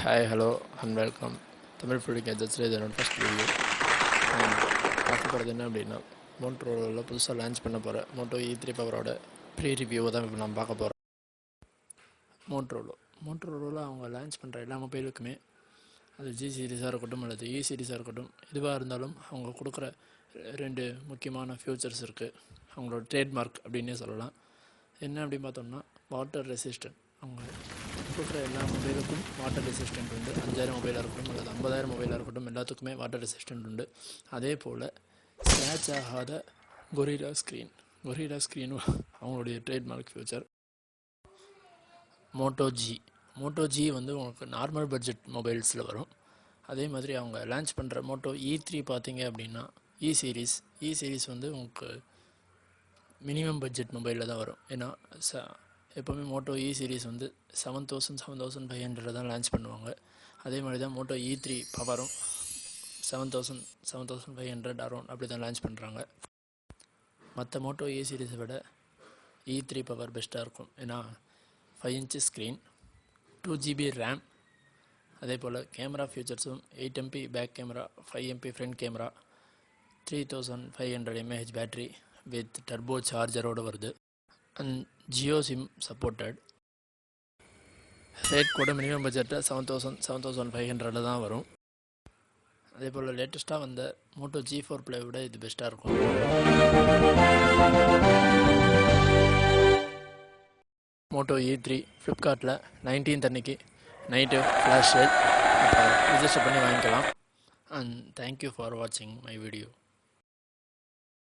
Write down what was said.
Hi hello and welcome. Tamil full கேஜெட்ஸில் இது என்னோட ஃபஸ்ட் வீடியோ. பார்க்க போகிறது என்ன அப்படின்னா, மோட்டோரோலாவில் புதுசாக லான்ச் பண்ண போகிற மோட்டோ E3 பவரோட ப்ரீ ரிவ்யூவை தான் இப்போ நம்ம பார்க்க போகிறோம். மோட்டோரோலாவில் அவங்க லான்ச் பண்ணுற எல்லா மொபைலுக்குமே அது G சீரிஸாக இருக்கட்டும் அல்லது E சீரிஸாக இருக்கட்டும், எதுவாக இருந்தாலும் அவங்க கொடுக்குற ரெண்டு முக்கியமான ஃபியூச்சர்ஸ் இருக்குது. அவங்களோட ட்ரேட்மார்க் அப்படின்னே சொல்லலாம். என்ன அப்படின்னு பார்த்தோம்னா, வாட்டர் ரெசிஸ்டன்ட். அவங்க கொடுக்குற எல்லா மொபைலுக்கும் வாட்டர் ரெசிஸ்டன்ட் உண்டு. 5000 மொபைலாக இருக்கட்டும் அல்லது 50000 மொபைலாக இருக்கட்டும், எல்லாத்துக்குமே வாட்டர் ரெசிஸ்டன்ட் உண்டு. அதே போல் ஸ்க்ராட்ச் ஆகாத கொரில்லா ஸ்க்ரீனும் அவங்களுடைய ட்ரேட்மார்க் ஃபியூச்சர். மோட்டோ ஜி வந்து உங்களுக்கு நார்மல் பட்ஜெட் மொபைல்ஸில் வரும். அதே மாதிரி அவங்க லான்ச் பண்ணுற மோட்டோ E3 பார்த்தீங்க அப்படின்னா இ சீரிஸ் வந்து உங்களுக்கு மினிமம் பட்ஜெட் மொபைலில் தான் வரும். ஏன்னா எப்போவுமே மோட்டோ E சீரிஸ் வந்து 7500 தான் லான்ச் பண்ணுவாங்க. அதே மாதிரி தான் மோட்டோ E3 பவரும் 7500 அரௌண்ட் அப்படி தான் லான்ச் பண்ணுறாங்க. மற்ற மோட்டோ E சீரிஸை விட E3 பவர் பெஸ்ட்டாக இருக்கும். ஏன்னா 5 இன்ச் ஸ்க்ரீன், 2GB ரேம், அதே போல் கேமரா ஃபியூச்சர்ஸும் 8MP back camera, 5MP front camera, 3500 mAh battery with turbo சார்ஜரோடு வருது. And Jio SIM supported. Rate கூட மினிமம் பட்ஜெட்டில் 7500 தான் வரும். அதே போல் லேட்டஸ்ட்டாக வந்த மோட்டோ G4 Play விட இது பெஸ்ட்டாக இருக்கும். மோட்டோ E3 ஃப்ளிப்கார்ட்டில் 19th அன்னைக்கு நைட்டு ஃப்ளாஷ் சேல். ரிஜிஸ்டர் பண்ணி வாங்கிக்கலாம். அண்ட் தேங்க்யூ ஃபார் வாட்சிங் மை வீடியோ.